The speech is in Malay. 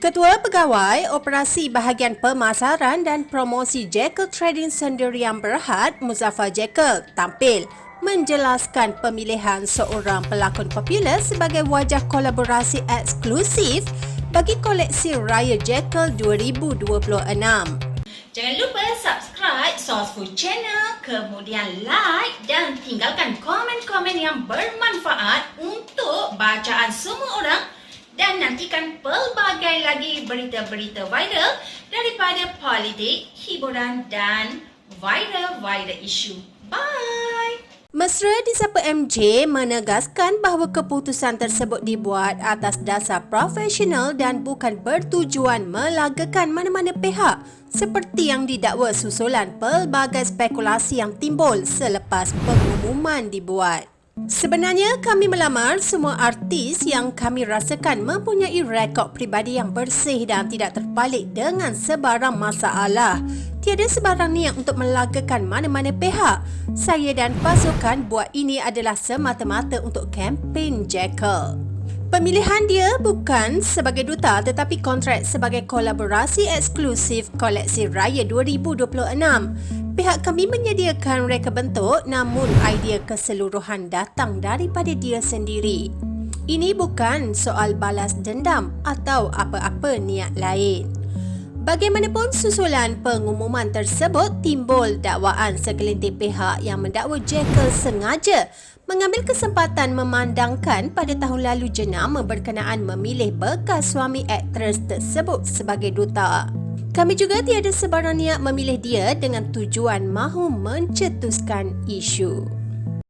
Ketua Pegawai Operasi Bahagian Pemasaran dan Promosi Jekyll Trading Sendirian Berhad, Muzaffar Jekyll, tampil menjelaskan pemilihan seorang pelakon popular sebagai wajah kolaborasi eksklusif bagi koleksi Raya Jekyll 2026. Jangan lupa subscribe Source Food Channel, kemudian like dan tinggalkan komen-komen yang bermanfaat untuk bacaan semua orang dan nantikan pelbagai lagi berita-berita viral daripada politik, hiburan dan viral isu. Bye! Mesra Disapa MJ menegaskan bahawa keputusan tersebut dibuat atas dasar profesional dan bukan bertujuan melagakan mana-mana pihak seperti yang didakwa susulan pelbagai spekulasi yang timbul selepas pengumuman dibuat. Sebenarnya kami melamar semua artis yang kami rasakan mempunyai rekod peribadi yang bersih dan tidak terpalit dengan sebarang masalah. Tiada sebarang niat untuk melagakan mana-mana pihak. Saya dan pasukan buat ini adalah semata-mata untuk kempen Jekyll. Pemilihan dia bukan sebagai duta tetapi kontrak sebagai kolaborasi eksklusif koleksi Raya 2026. Pihak kami menyediakan reka bentuk namun idea keseluruhan datang daripada dia sendiri. Ini bukan soal balas dendam atau apa-apa niat lain. Bagaimanapun susulan pengumuman tersebut timbul dakwaan segelintir pihak yang mendakwa Jekyll sengaja mengambil kesempatan memandangkan pada tahun lalu jenama berkenaan memilih bekas suami aktris tersebut sebagai duta. Kami juga tiada sebarang niat memilih dia dengan tujuan mahu mencetuskan isu.